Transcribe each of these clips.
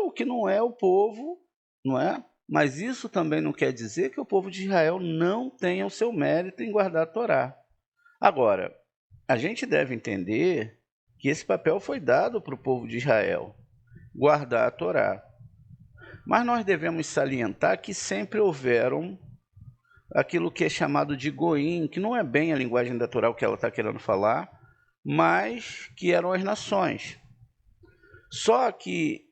Israel, que não é o povo, não é? Mas isso também não quer dizer que o povo de Israel não tenha o seu mérito em guardar a Torá. Agora, a gente deve entender que esse papel foi dado para o povo de Israel, guardar a Torá. Mas nós devemos salientar que sempre houveram aquilo que é chamado de goim, que não é bem a linguagem da Torá o que ela está querendo falar, mas que eram as nações. Só que,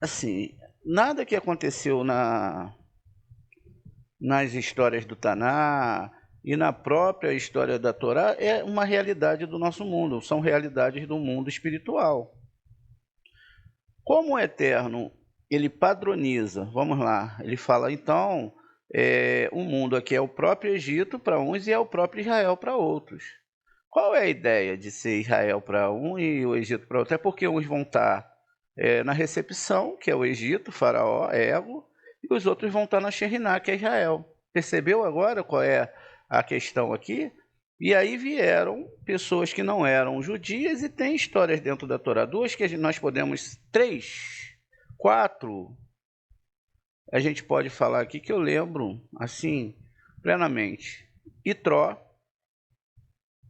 assim, nada que aconteceu nas histórias do Taná e na própria história da Torá é uma realidade do nosso mundo, são realidades do mundo espiritual. Como o Eterno, ele padroniza, vamos lá, ele fala, então, o mundo aqui é o próprio Egito para uns e é o próprio Israel para outros. Qual é a ideia de ser Israel para um e o Egito para outro? É porque uns vão estar na recepção, que é o Egito, Faraó, Ego, e os outros vão estar na Sheriná, que é Israel. Percebeu agora qual é a questão aqui? E aí vieram pessoas que não eram judias e tem histórias dentro da Torá. Duas que nós podemos... Três, quatro... A gente pode falar aqui que eu lembro, assim, plenamente. Itró,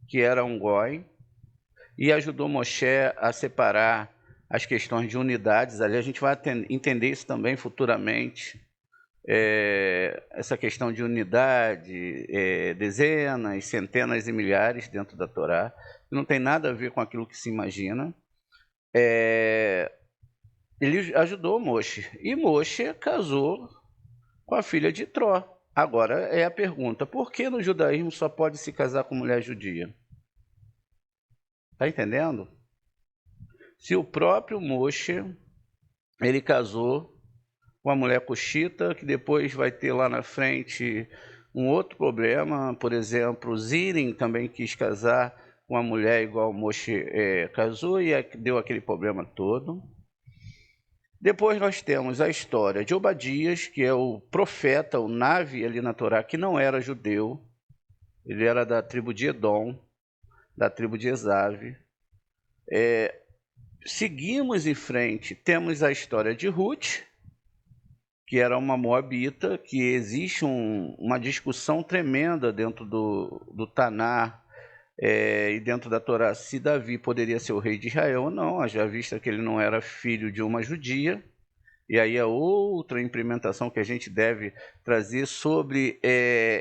que era um goi, e ajudou Moshe a separar as questões de unidades. Ali a gente vai entender isso também futuramente. Essa questão de unidade, dezenas, centenas e milhares dentro da Torá, não tem nada a ver com aquilo que se imagina. Ele ajudou Moshe, e Moshe casou com a filha de Itró. Agora é a pergunta, por que no judaísmo só pode se casar com mulher judia? Está entendendo? Se o próprio Moshe, ele casou com a mulher cuxita, que depois vai ter lá na frente um outro problema, por exemplo, Zirin também quis casar com uma mulher igual Moshe casou e deu aquele problema todo. Depois nós temos a história de Obadias, que é o profeta, o Navi ali na Torá, que não era judeu, ele era da tribo de Edom, da tribo de Esav. Seguimos em frente, temos a história de Ruth, que era uma moabita, que existe uma discussão tremenda dentro do Taná e dentro da Torá, se Davi poderia ser o rei de Israel ou não, já vista que ele não era filho de uma judia. E aí é outra implementação que a gente deve trazer sobre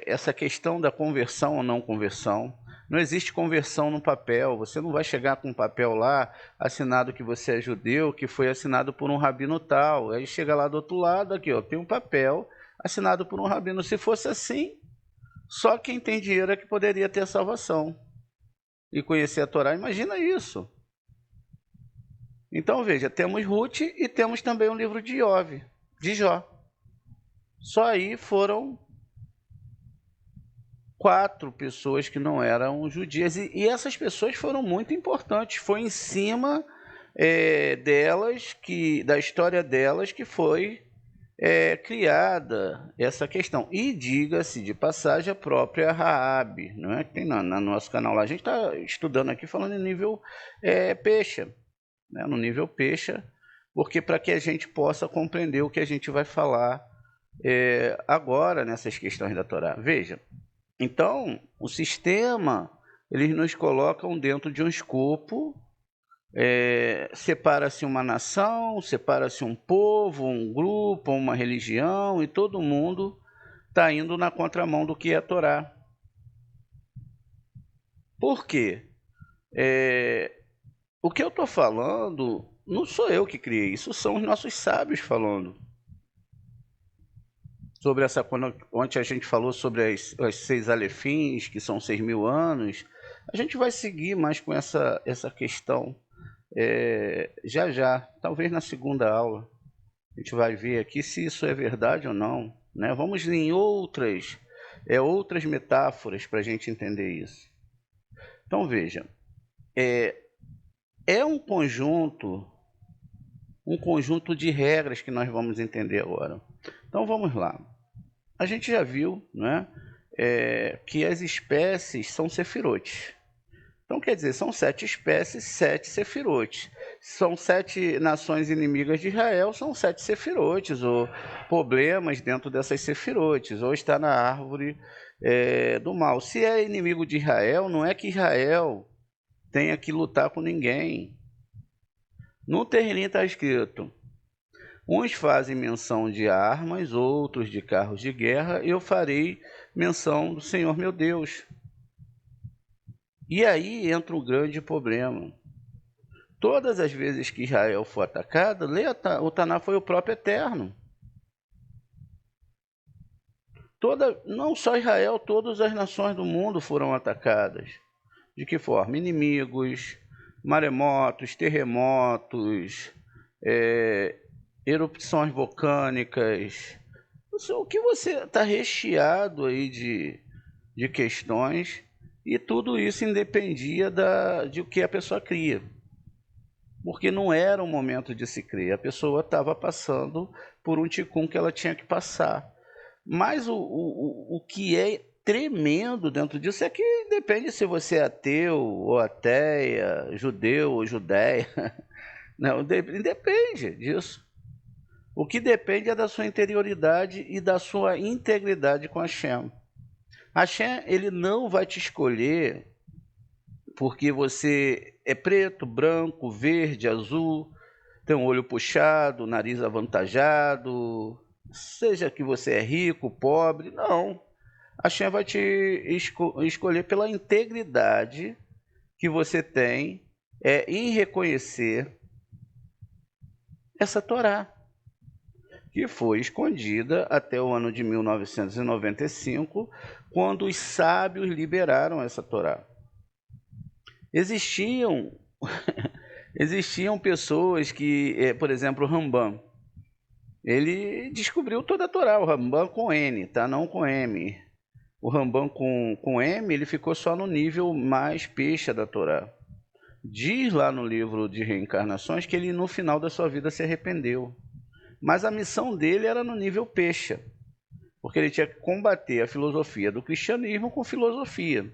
essa questão da conversão ou não conversão. Não existe conversão no papel, você não vai chegar com um papel lá, assinado que você é judeu, que foi assinado por um rabino tal. Aí chega lá do outro lado, aqui ó, tem um papel assinado por um rabino. Se fosse assim, só quem tem dinheiro é que poderia ter salvação e conhecer a Torá. Imagina isso. Então veja, temos Ruth e temos também um livro de Jó. Só aí foram 4 pessoas que não eram judias, e essas pessoas foram muito importantes. Foi em cima delas, da história delas, que foi criada essa questão. E diga-se de passagem, a própria Raabe, não é? Que tem no nosso canal lá. A gente está estudando aqui, falando em nível peixe, né? No nível peixe, porque para que a gente possa compreender o que a gente vai falar agora nessas questões da Torá. Veja, então, o sistema, eles nos colocam dentro de um escopo, separa-se uma nação, separa-se um povo, um grupo, uma religião, e todo mundo está indo na contramão do que é a Torá. Por quê? O que eu estou falando, não sou eu que criei, isso são os nossos sábios falando. Sobre essa, ontem a gente falou sobre as 6 alefins, que são 6.000 anos, a gente vai seguir mais com essa questão já, talvez na segunda aula. A gente vai ver aqui se isso é verdade ou não, né? Vamos em outras metáforas para a gente entender isso. Então veja, um conjunto de regras que nós vamos entender agora. Então vamos lá. A gente já viu, né, que as espécies são sefirotes. Então quer dizer, são 7 espécies, 7 sefirotes. são 7 nações inimigas de Israel, são 7 sefirotes, ou problemas dentro dessas sefirotes, ou está na árvore do mal. Se é inimigo de Israel, não é que Israel tenha que lutar com ninguém. No terreninho está escrito: uns fazem menção de armas, outros de carros de guerra, eu farei menção do Senhor meu Deus. E aí entra um grande problema. Todas as vezes que Israel foi atacado, o Taná foi o próprio Eterno. Não só Israel, todas as nações do mundo foram atacadas. De que forma? Inimigos, maremotos, terremotos, erupções vulcânicas. O que você está recheado aí de questões, e tudo isso independia de o que a pessoa cria. Porque não era um momento de se crer, a pessoa estava passando por um ticum que ela tinha que passar. Mas o que é tremendo dentro disso é que depende se você é ateu ou ateia, judeu ou judeia. Não, depende disso. O que depende é da sua interioridade e da sua integridade com Hashem. Hashem, ele não vai te escolher porque você é preto, branco, verde, azul, tem um olho puxado, nariz avantajado, seja que você é rico, pobre, não. Hashem vai te escolher pela integridade que você tem em reconhecer essa Torá, que foi escondida até o ano de 1995, quando os sábios liberaram essa Torá. Existiam pessoas que, por exemplo, o Rambam, ele descobriu toda a Torá, o Rambam com N, tá? Não com M. O Rambam com M, ele ficou só no nível mais peixe da Torá. Diz lá no livro de Reencarnações que ele no final da sua vida se arrependeu. Mas a missão dele era no nível peixe, porque ele tinha que combater a filosofia do cristianismo com filosofia.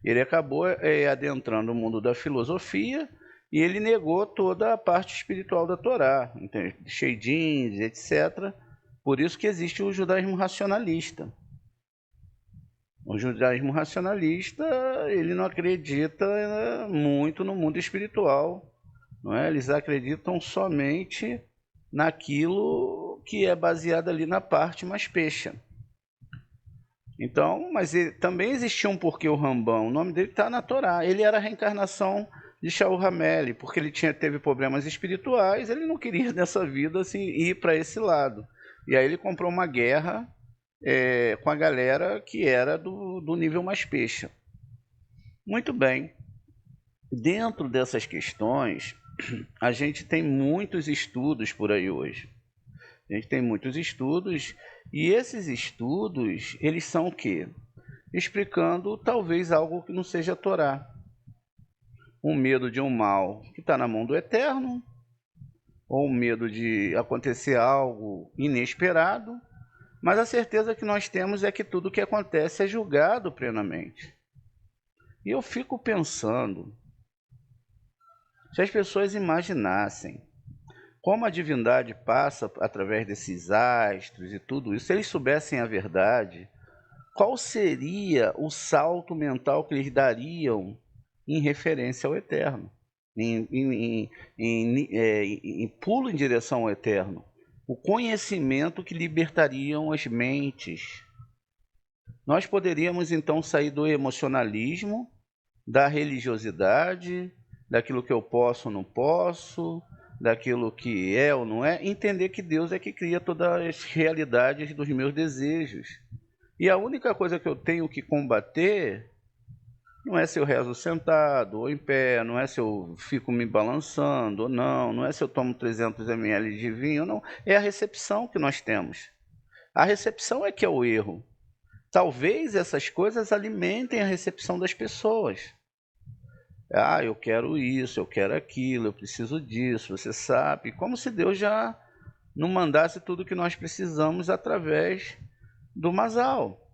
Ele acabou adentrando o mundo da filosofia e ele negou toda a parte espiritual da Torá, Sheidins, etc. Por isso que existe o judaísmo racionalista. O judaísmo racionalista, ele não acredita muito no mundo espiritual, não é? Eles acreditam somente naquilo que é baseado ali na parte mais peixe. Então, mas também existia um porquê o Rambam, o nome dele está na Torá. Ele era a reencarnação de Shaul Hameli, porque ele teve problemas espirituais, ele não queria nessa vida assim, ir para esse lado. E aí ele comprou uma guerra com a galera que era do nível mais peixe. Muito bem. Dentro dessas questões, a gente tem muitos estudos por aí hoje. A gente tem muitos estudos, e esses estudos, eles são o quê? Explicando talvez algo que não seja a Torá. Um medo de um mal que está na mão do Eterno, ou um medo de acontecer algo inesperado, mas a certeza que nós temos é que tudo que acontece é julgado plenamente. E eu fico pensando, se as pessoas imaginassem como a divindade passa através desses astros e tudo isso, se eles soubessem a verdade, qual seria o salto mental que eles dariam em referência ao Eterno, em pulo em direção ao Eterno, o conhecimento que libertariam as mentes. Nós poderíamos então sair do emocionalismo, da religiosidade, daquilo que eu posso ou não posso, daquilo que é ou não é, entender que Deus é que cria todas as realidades dos meus desejos. E a única coisa que eu tenho que combater não é se eu rezo sentado ou em pé, não é se eu fico me balançando ou não, não é se eu tomo 300 ml de vinho ou não, é a recepção que nós temos. A recepção é que é o erro. Talvez essas coisas alimentem a recepção das pessoas. Ah, eu quero isso, eu quero aquilo, eu preciso disso, você sabe. Como se Deus já não mandasse tudo que nós precisamos através do Mazal.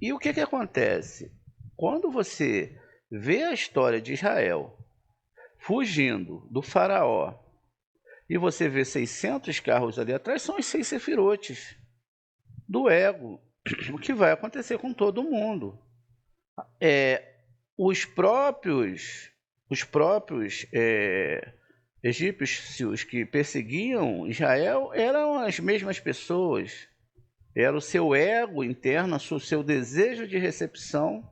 E o que acontece? Quando você vê a história de Israel, fugindo do faraó, e você vê 600 carros ali atrás, são os 6 sefirotes do ego, o que vai acontecer com todo mundo. Os próprios egípcios que perseguiam Israel eram as mesmas pessoas. Era o seu ego interno, o seu desejo de recepção,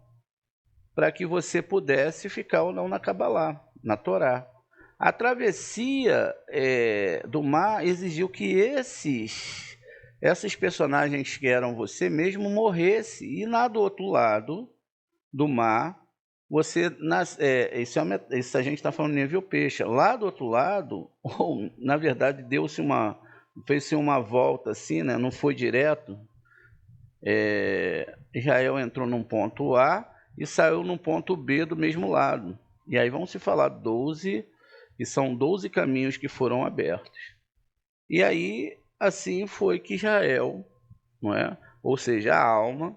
para que você pudesse ficar ou não na Cabalá, na Torá. A travessia do mar exigiu que esses personagens que eram você mesmo morresse, e lá do outro lado do mar, isso a gente está falando nível peixe. Lá do outro lado, ou, na verdade, fez-se uma volta assim, né? Não foi direto. Israel entrou num ponto A e saiu num ponto B do mesmo lado. E aí vão se falar 12, e são 12 caminhos que foram abertos. E aí, assim foi que Israel, não é? Ou seja, a alma,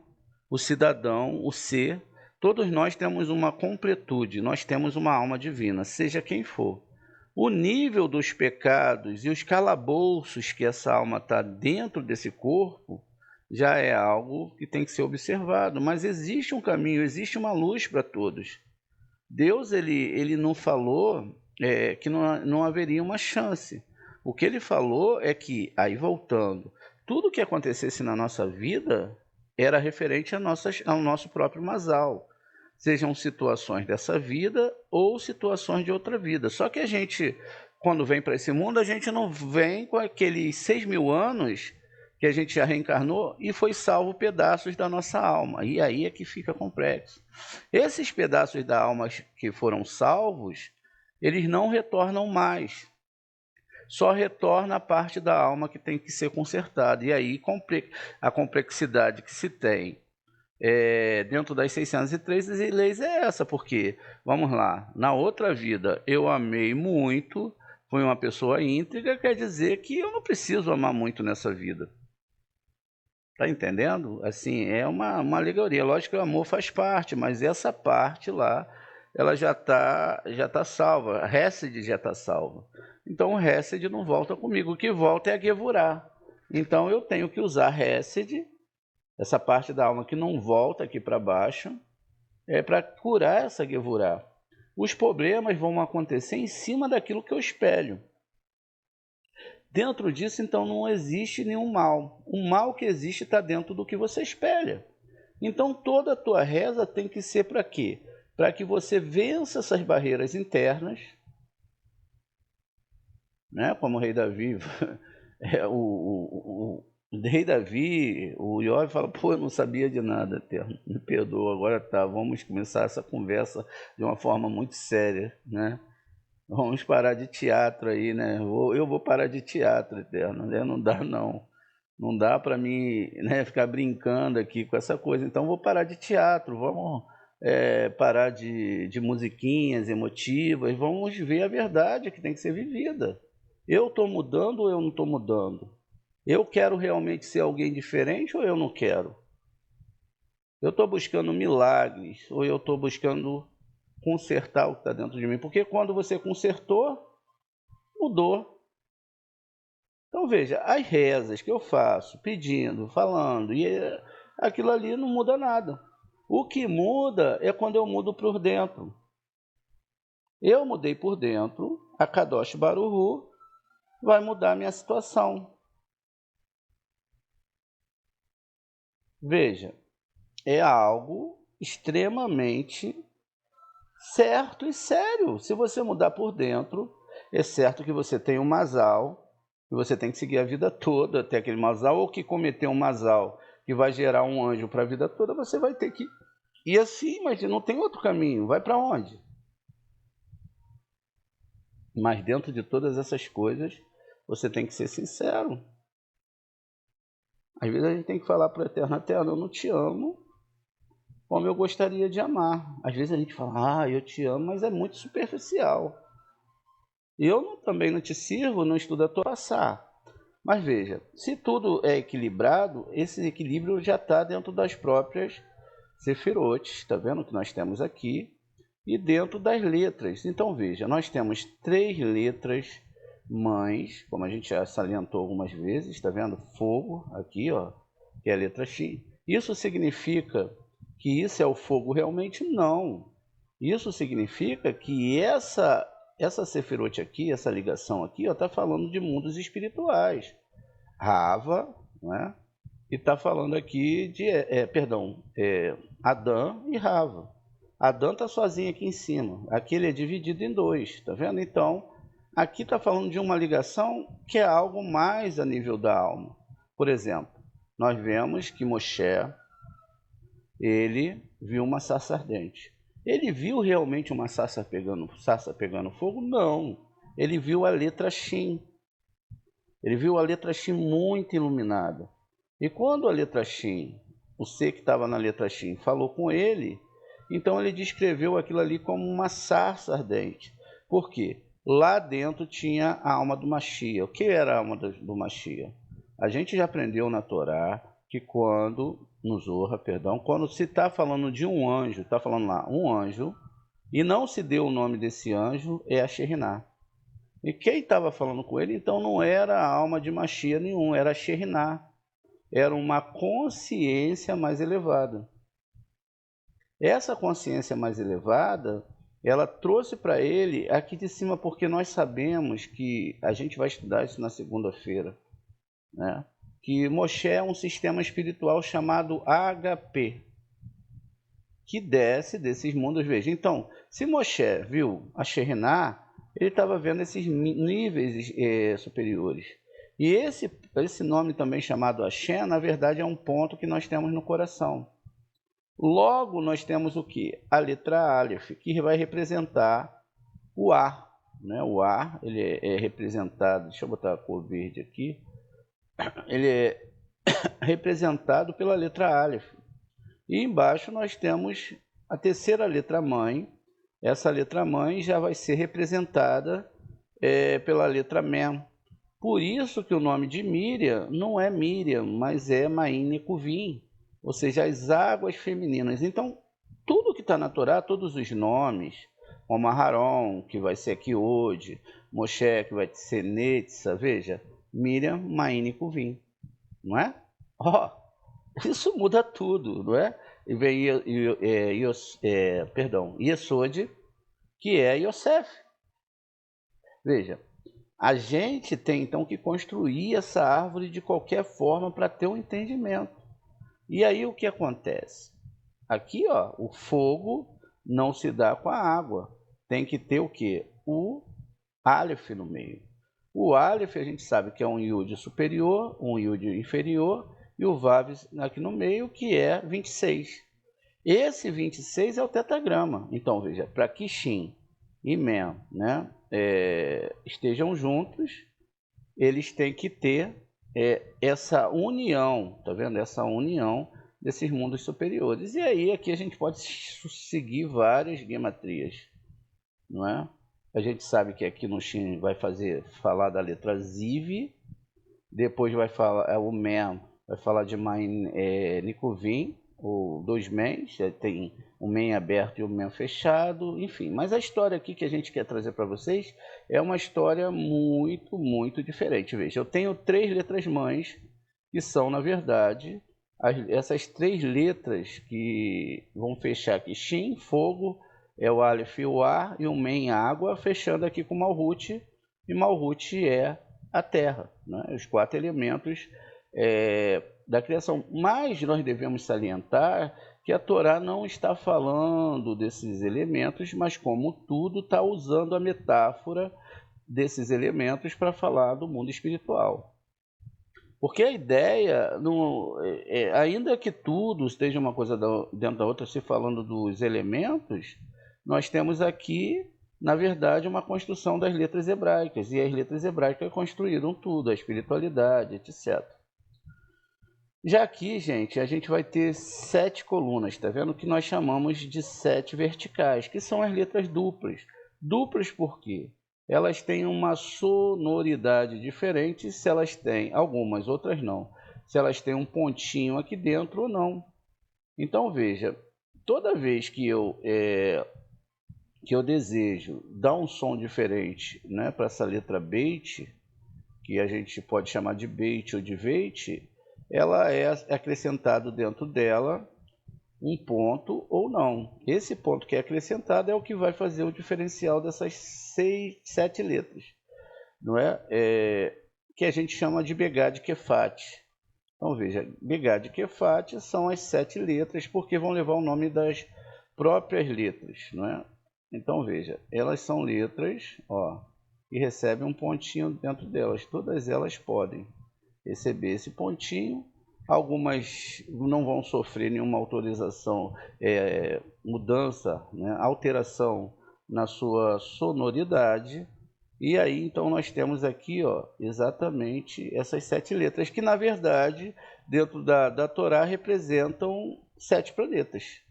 o cidadão, o ser, todos nós temos uma completude, nós temos uma alma divina, seja quem for. O nível dos pecados e os calabouços que essa alma está dentro desse corpo já é algo que tem que ser observado, mas existe um caminho, existe uma luz para todos. Deus ele não falou que não haveria uma chance. O que ele falou é que, aí voltando, tudo que acontecesse na nossa vida era referente ao nosso próprio Masal, sejam situações dessa vida ou situações de outra vida. Só que a gente, quando vem para esse mundo, a gente não vem com aqueles 6.000 anos que a gente já reencarnou e foi salvo pedaços da nossa alma. E aí é que fica complexo. Esses pedaços da alma que foram salvos, eles não retornam mais. Só retorna a parte da alma que tem que ser consertada. E aí a complexidade que se tem dentro das 603 leis é essa, porque, vamos lá, na outra vida eu amei muito, fui uma pessoa íntegra, quer dizer que eu não preciso amar muito nessa vida. Tá entendendo? Assim, é uma alegoria. Lógico que o amor faz parte, mas essa parte lá, ela já tá salva. A Hesed já está salva. Então o Hesed não volta comigo. O que volta é a Gevurah. Então eu tenho que usar Hesed, essa parte da alma que não volta aqui para baixo, para curar essa Gevurah. Os problemas vão acontecer em cima daquilo que eu espelho. Dentro disso, então, não existe nenhum mal. O mal que existe está dentro do que você espelha. Então, toda a tua reza tem que ser para quê? Para que você vença essas barreiras internas, né? Como o rei Davi, o rei Davi, o Iov fala, pô, eu não sabia de nada, Eterno, me perdoa, agora tá, vamos começar essa conversa de uma forma muito séria, né? Vamos parar de teatro aí, né? Eu vou parar de teatro, Eterno, né? Não dá, não. Não dá para mim, né, ficar brincando aqui com essa coisa. Então, vou parar de teatro, vamos parar de musiquinhas emotivas, vamos ver a verdade que tem que ser vivida. Eu estou mudando ou eu não estou mudando? Eu quero realmente ser alguém diferente ou eu não quero? Eu estou buscando milagres ou eu estou buscando consertar o que está dentro de mim? Porque quando você consertou, mudou. Então veja, as rezas que eu faço, pedindo, falando, e aquilo ali não muda nada. O que muda é quando eu mudo por dentro. Eu mudei por dentro, a Kadosh Baruhu vai mudar a minha situação. Veja, é algo extremamente certo e sério. Se você mudar por dentro, é certo que você tem um masal, que você tem que seguir a vida toda até aquele masal, ou que cometeu um masal que vai gerar um anjo para a vida toda, você vai ter que ir assim, mas não tem outro caminho. Vai para onde? Mas dentro de todas essas coisas, você tem que ser sincero. Às vezes a gente tem que falar para o Eterno, Eterno, eu não te amo como eu gostaria de amar. Às vezes a gente fala, eu te amo, mas é muito superficial. Eu também não te sirvo, não estudo a tua passar. Mas veja, se tudo é equilibrado, esse equilíbrio já está dentro das próprias sefirotes, está vendo que nós temos aqui? e dentro das letras. Então veja, nós temos 3 letras mães, como a gente já salientou algumas vezes, está vendo? Fogo, aqui, ó, que é a letra X. Isso significa que isso é o fogo realmente? Não. Isso significa que essa Sefirot aqui, essa ligação aqui, está falando de mundos espirituais. Rava, não é? E está falando aqui de, Adão e Rava. Adão está sozinho aqui em cima. Aqui ele é dividido em 2, tá vendo? Então, aqui está falando de uma ligação que é algo mais a nível da alma. Por exemplo, nós vemos que Moshe, ele viu uma sarça ardente. Ele viu realmente uma sarça pegando fogo? Não. Ele viu a letra Shin. Ele viu a letra Shin muito iluminada. E quando a letra Shin, o ser que estava na letra Shin, falou com ele, então ele descreveu aquilo ali como uma sarça ardente. Por quê? Lá dentro tinha a alma do Mashiach. O que era a alma do Mashiach? A gente já aprendeu na Torá que quando se está falando de um anjo, está falando lá um anjo, e não se deu o nome desse anjo, é a Sheriná. E quem estava falando com ele, então, não era a alma de Mashiach nenhum, era a Sheriná. Era uma consciência mais elevada. Essa consciência mais elevada, ela trouxe para ele aqui de cima, porque nós sabemos que a gente vai estudar isso na segunda-feira, né? Que Moshe é um sistema espiritual chamado HP, que desce desses mundos. Veja, então, se Moshe viu a Sheriná, ele estava vendo esses níveis superiores. E esse nome também chamado Hashem, na verdade, é um ponto que nós temos no coração. Logo, nós temos o quê? A letra Aleph, que vai representar o ar, né? O ar, ele é representado, deixa eu botar a cor verde aqui, ele é representado pela letra Aleph. E embaixo nós temos a terceira letra mãe. Essa letra mãe já vai ser representada pela letra Mem. Por isso que o nome de Miriam não é Miriam, mas é Maine Kuvim, ou seja, as águas femininas. Então, tudo que está na Torá, todos os nomes, como Aharon, que vai ser aqui hoje, Moshe, que vai ser Netza, veja, Miriam, Maine Kuvim, não é? Ó, isso muda tudo, não é? E vem Yesod, que é Yosef. Veja, a gente tem então que construir essa árvore de qualquer forma para ter um entendimento. E aí o que acontece? Aqui, ó, o fogo não se dá com a água. Tem que ter o quê? O Aleph no meio. O Aleph a gente sabe que é um Yud superior, um Yud inferior, e o Vav aqui no meio, que é 26. Esse 26 é o tetagrama. Então, veja, para que Shin e Mem, né, estejam juntos, eles têm que ter essa união, tá vendo? Essa união desses mundos superiores. E aí aqui a gente pode seguir várias gematrias, não é? A gente sabe que aqui no Shin vai falar da letra Ziv, depois vai falar o Mem, vai falar de Nikuvim, ou 2 Mens, tem o Men aberto e o Men fechado, enfim. Mas a história aqui que a gente quer trazer para vocês é uma história muito, muito diferente. Veja, eu tenho 3 letras mães, que são, na verdade, essas 3 letras que vão fechar aqui. Shin, fogo, é o Aleph e o ar, e o Men, água, fechando aqui com Malhut, e Malhut é a terra, né? Os 4 elementos da criação. Mas nós devemos salientar que a Torá não está falando desses elementos, mas como tudo está usando a metáfora desses elementos para falar do mundo espiritual. Porque a ideia, ainda que tudo esteja uma coisa dentro da outra, se falando dos elementos, nós temos aqui, na verdade, uma construção das letras hebraicas, e as letras hebraicas construíram tudo, a espiritualidade, etc. Já aqui, gente, a gente vai ter 7 colunas, tá vendo? Que nós chamamos de 7 verticais, que são as letras duplas. Duplas por quê? Elas têm uma sonoridade diferente, se elas têm, algumas, outras não. Se elas têm um pontinho aqui dentro ou não. Então, veja, toda vez que eu que eu desejo dar um som diferente, né, para essa letra beit, que a gente pode chamar de beit ou de veit, ela é acrescentado dentro dela um ponto ou não. Esse ponto que é acrescentado é o que vai fazer o diferencial dessas 7 letras, não é? Que a gente chama de Begad Kefat. Então veja, Begad Kefat são as 7 letras, porque vão levar o nome das próprias letras, não é? Então veja, elas são letras, ó, e recebem um pontinho dentro delas. Todas elas podem receber esse pontinho. Algumas não vão sofrer nenhuma autorização, mudança, né, alteração na sua sonoridade. E aí então nós temos aqui, ó, exatamente essas 7 letras, que na verdade dentro da Torá representam 7 planetas.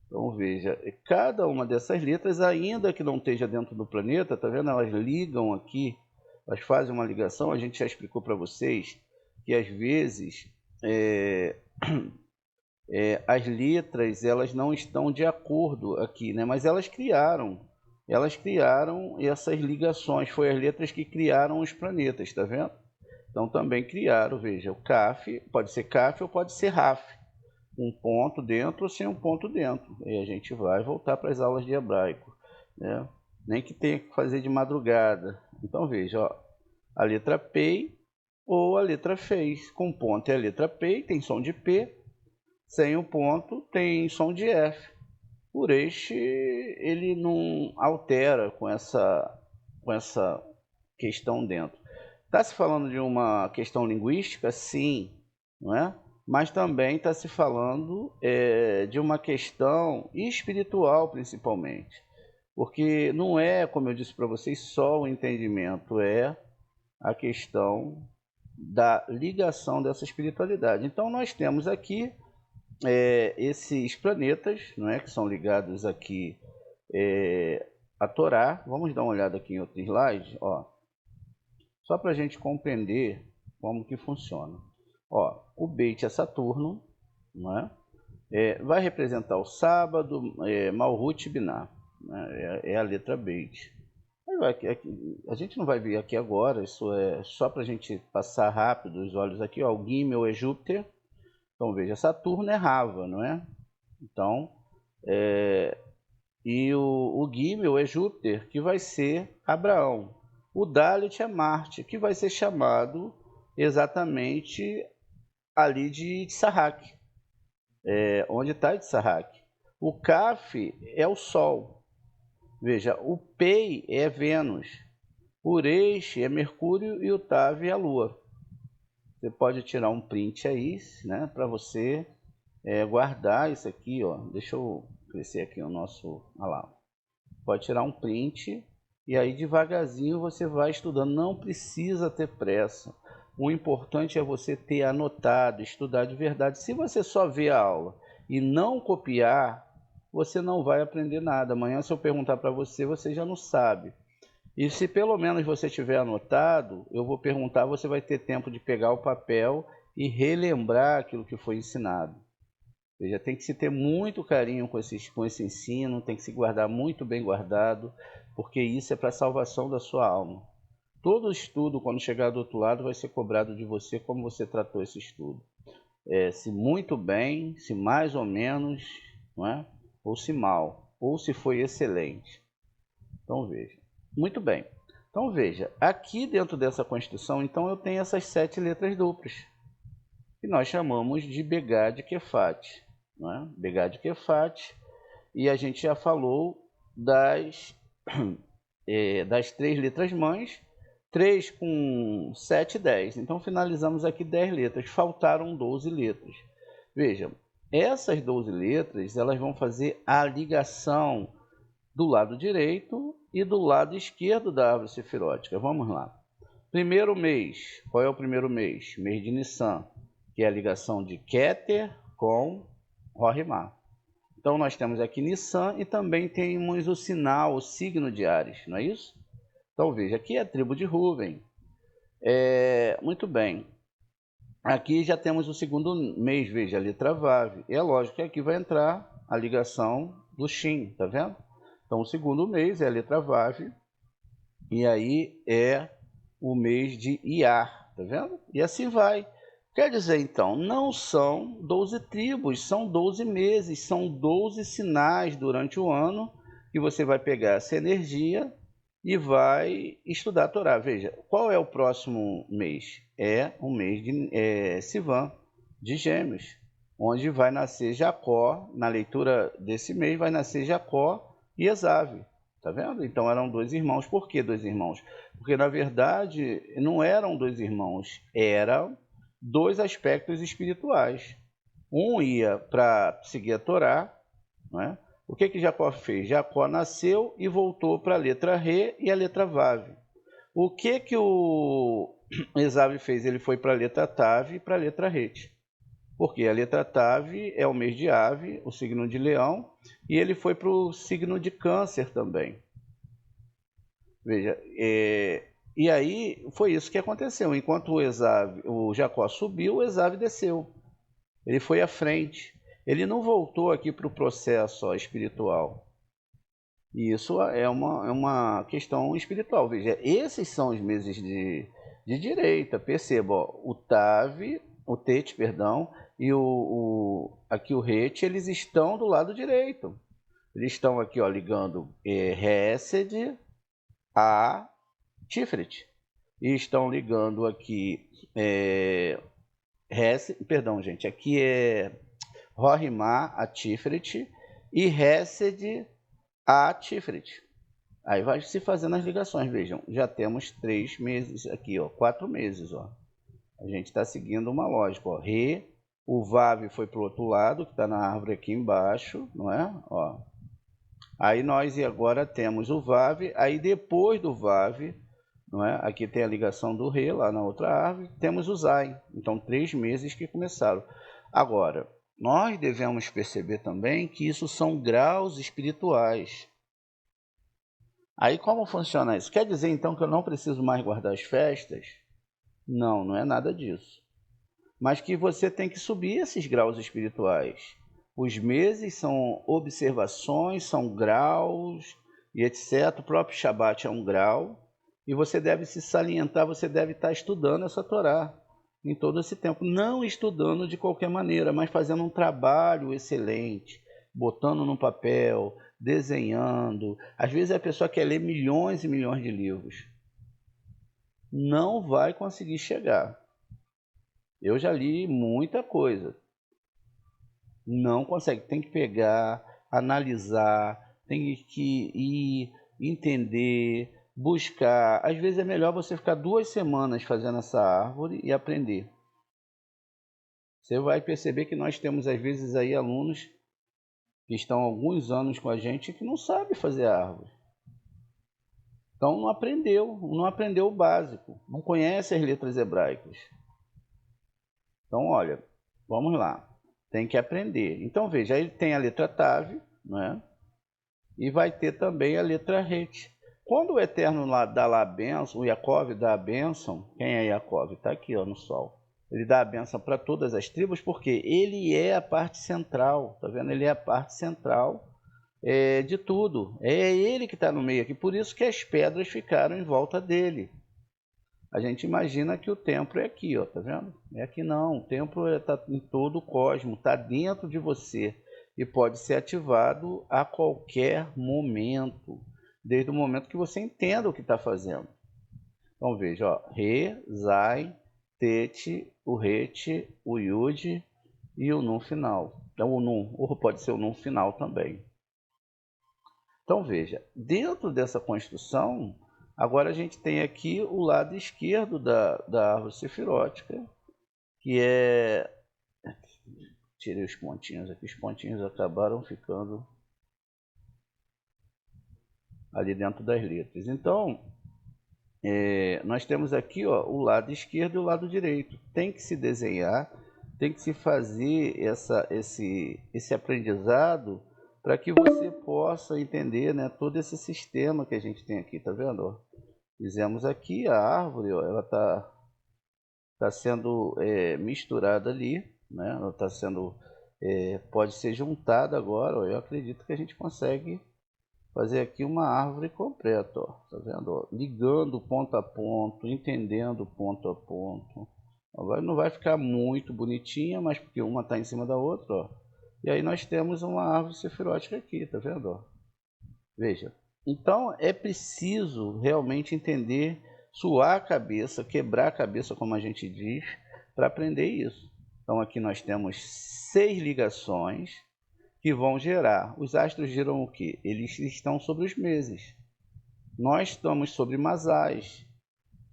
Então veja, cada uma dessas letras, ainda que não esteja dentro do planeta, tá vendo? Elas ligam aqui, elas fazem uma ligação. A gente já explicou para vocês que às vezes as letras elas não estão de acordo aqui, né? Mas elas criaram essas ligações. Foi as letras que criaram os planetas, tá vendo? Então também criaram, veja, o Kaf, pode ser Kaf ou pode ser Raf, um ponto dentro ou sem um ponto dentro. E a gente vai voltar para as aulas de hebraico, né? Nem que tenha que fazer de madrugada. Então veja, ó, a letra P ou a letra Fez. Com ponto é a letra P, tem som de P. Sem o ponto tem som de F. Por este, ele não altera com essa questão dentro. Está se falando de uma questão linguística? Sim, não é? Mas também está se falando de uma questão espiritual, principalmente. Porque não é, como eu disse para vocês, só o entendimento, é a questão da ligação dessa espiritualidade. Então nós temos aqui esses planetas, não é, que são ligados aqui à Torá. Vamos dar uma olhada aqui em outro slide, ó, só para a gente compreender como que funciona. Ó, o Beit é Saturno, não é? Vai representar o sábado, Malhut Binah, né? É a letra Beit. A gente não vai ver aqui agora, isso é só para a gente passar rápido os olhos aqui, ó. O Gimel é Júpiter. Então veja, Saturno é Rava, não é? Então, e o Gimel é Júpiter, que vai ser Abraão. O Dalet é Marte, que vai ser chamado exatamente ali de Tzahak, onde está Tzahak. O Kaf é o Sol. Veja, o Pei é Vênus. O Resh é Mercúrio e o Tav é a Lua. Você pode tirar um print aí, né, para você guardar isso aqui, ó. Deixa eu crescer aqui o nosso, olha lá. Pode tirar um print e aí devagarzinho você vai estudando. Não precisa ter pressa. O importante é você ter anotado, estudar de verdade. Se você só vê a aula e não copiar, você não vai aprender nada. Amanhã, se eu perguntar para você, você já não sabe. E se pelo menos você tiver anotado, eu vou perguntar, você vai ter tempo de pegar o papel e relembrar aquilo que foi ensinado. Ou seja, tem que se ter muito carinho com esse ensino, tem que se guardar muito bem guardado, porque isso é para a salvação da sua alma. Todo estudo, quando chegar do outro lado, vai ser cobrado de você como você tratou esse estudo. Se muito bem, se mais ou menos, não é? Ou se mal, ou se foi excelente. Então veja. Muito bem. Então veja, aqui dentro dessa Constituição, então eu tenho essas 7 letras duplas, que nós chamamos de Begad Kefat, não é? Begad Kefat, e a gente já falou das 3 letras mães, 3 com 7, 10. Então finalizamos aqui 10 letras, faltaram 12 letras. Vejam, essas 12 letras, elas vão fazer a ligação do lado direito e do lado esquerdo da árvore sefirótica. Vamos lá. Primeiro mês. Qual é o primeiro mês? Mês de Nissan, que é a ligação de Keter com Rohimá. Então nós temos aqui Nissan e também temos o sinal, o signo de Ares, não é isso? Então veja, aqui é a tribo de Ruben. Muito bem. Aqui já temos o segundo mês, veja, a letra Vav. É lógico que aqui vai entrar a ligação do Shin, tá vendo? Então, o segundo mês é a letra Vav, e aí é o mês de Iar, tá vendo? E assim vai. Quer dizer, então, não são 12 tribos, são 12 meses, são 12 sinais durante o ano que você vai pegar essa energia e vai estudar a Torá. Veja, qual é o próximo mês? É o mês de Sivan, de Gêmeos, onde vai nascer Jacó. Na leitura desse mês vai nascer Jacó e Esav. Tá vendo? Então eram dois irmãos. Por que dois irmãos? Porque na verdade não eram dois irmãos, eram dois aspectos espirituais. Um ia para seguir a Torá, não é? O que Jacó fez? Jacó nasceu e voltou para a letra Re e a letra Vav. O que o Esav fez? Ele foi para a letra Tav e para a letra Het. Porque a letra Tav é o mês de Ave, o signo de Leão, e ele foi para o signo de Câncer também. Veja, e aí foi isso que aconteceu. Enquanto o Jacó subiu, o Esav desceu. Ele foi à frente. Ele não voltou aqui para o processo espiritual. E isso é uma questão espiritual. Veja, esses são os meses de direita. Perceba, ó, o Tav, o Tet, perdão, e aqui o Het, eles estão do lado direito. Eles estão aqui, ó, ligando Hesed a Tiferet. E estão ligando aqui perdão, gente, aqui é Rohimá a Tiferet e Hesed a Tiferet. Aí vai se fazendo as ligações, vejam, já temos 3 meses aqui, ó, 4 meses, ó. A gente está seguindo uma lógica, ó. Re, o Vav foi para o outro lado, que está na árvore aqui embaixo, não é? Ó. Aí nós agora temos o Vav, aí depois do Vav, não é? Aqui tem a ligação do Re, lá na outra árvore, temos o Zain. Então, 3 meses que começaram. Agora, nós devemos perceber também que isso são graus espirituais. Aí como funciona isso? Quer dizer então que eu não preciso mais guardar as festas? Não, não é nada disso. Mas que você tem que subir esses graus espirituais. Os meses são observações, são graus e etc. O próprio Shabat é um grau. E você deve se salientar, você deve estar estudando essa Torá em todo esse tempo. Não estudando de qualquer maneira, mas fazendo um trabalho excelente, botando no papel, desenhando. Às vezes a pessoa quer ler milhões e milhões de livros. Não vai conseguir chegar. Eu já li muita coisa. Não consegue. Tem que pegar, analisar, tem que ir, entender, buscar. Às vezes é melhor você ficar 2 semanas fazendo essa árvore e aprender. Você vai perceber que nós temos às vezes aí alunos que estão há alguns anos com a gente que não sabem fazer árvore. Então não aprendeu o básico, não conhece as letras hebraicas. Então olha, vamos lá, tem que aprender. Então veja, aí tem a letra Tav, né? E vai ter também a letra Het. Quando o Eterno dá lá a bênção, o Yaakov dá a bênção, quem é Yaakov? Está aqui ó, no sol. Ele dá a bênção para todas as tribos porque ele é a parte central, tá vendo? Ele é a parte central de tudo. É ele que está no meio aqui, por isso que as pedras ficaram em volta dele. A gente imagina que o templo é aqui, ó, tá vendo? É aqui não, o templo está em todo o cosmos, está dentro de você e pode ser ativado a qualquer momento, desde o momento que você entenda o que está fazendo. Então veja, ó, Re, Zai, Tet, o Het, o Yud e o Nun final. Então o Nun, ou pode ser o Nun final também. Então veja, dentro dessa construção, agora a gente tem aqui o lado esquerdo da árvore sefirótica, que é... Tirei os pontinhos aqui, os pontinhos acabaram ficando ali dentro das letras. Então, nós temos aqui ó, o lado esquerdo e o lado direito. Tem que se desenhar, tem que se fazer esse aprendizado para que você possa entender, né, todo esse sistema que a gente tem aqui, tá vendo? Ó? Fizemos aqui a árvore, ó, ela tá sendo misturada ali, né? Ela está sendo pode ser juntada agora. Ó, eu acredito que a gente consegue fazer aqui uma árvore completa, ó, tá vendo? Ó? Ligando ponto a ponto, entendendo ponto a ponto. Agora não vai ficar muito bonitinha, mas porque uma está em cima da outra, ó. E aí nós temos uma árvore sefirótica aqui, tá vendo? Ó? Veja. Então é preciso realmente entender, suar a cabeça, quebrar a cabeça, como a gente diz, para aprender isso. Então aqui nós temos 6 ligações que vão gerar. Os astros giram o quê? Eles estão sobre os meses. Nós estamos sobre masais.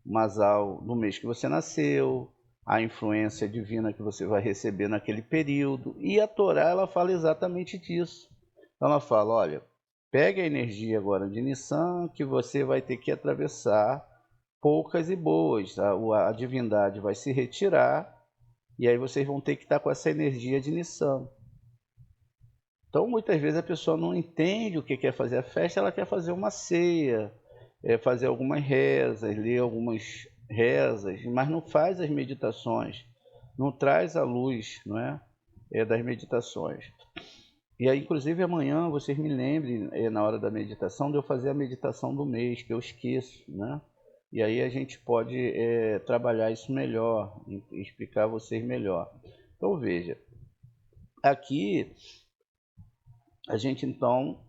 Masal do mês que você nasceu, a influência divina que você vai receber naquele período. E a Torá, ela fala exatamente disso. Então ela fala, olha, pegue a energia agora de Nissan, que você vai ter que atravessar poucas e boas. A divindade vai se retirar, e aí vocês vão ter que estar com essa energia de Nissan. Então, muitas vezes a pessoa não entende o que quer fazer a festa, ela quer fazer uma ceia, fazer algumas rezas, ler algumas rezas, mas não faz as meditações, não traz a luz, não é? Das meditações. E aí, inclusive, amanhã vocês me lembrem, na hora da meditação, de eu fazer a meditação do mês, que eu esqueço, né? E aí a gente pode trabalhar isso melhor, explicar a vocês melhor. Então, veja, aqui a gente então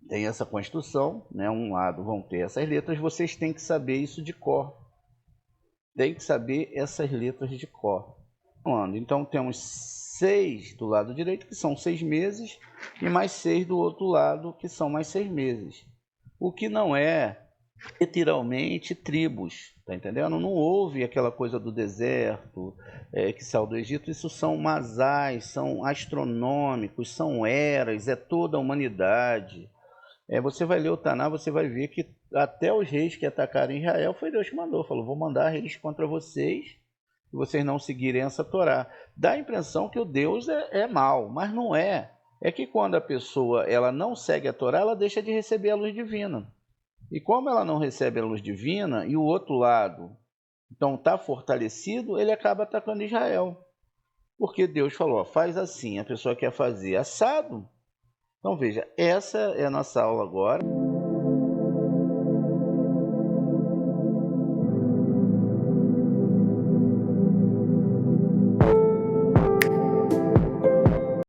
tem essa construção, né? Um lado vão ter essas letras, vocês têm que saber isso de cor. Tem que saber essas letras de cor. Então temos 6 do lado direito, que são 6 meses, e mais 6 do outro lado, que são mais 6 meses. O que não é literalmente tribos, tá entendendo? Não houve aquela coisa do deserto que saiu do Egito. Isso são masais, são astronômicos, são eras, é toda a humanidade. Você vai ler o Taná, você vai ver que até os reis que atacaram Israel foi Deus que mandou. Falou, vou mandar reis contra vocês, se vocês não seguirem essa Torá. Dá a impressão que o Deus é mau, mas não é. É que quando a pessoa ela não segue a Torá, ela deixa de receber a luz divina. E como ela não recebe a luz divina, e o outro lado então está fortalecido, ele acaba atacando Israel. Porque Deus falou, ó, faz assim, a pessoa quer fazer assado. Então veja, essa é a nossa aula agora.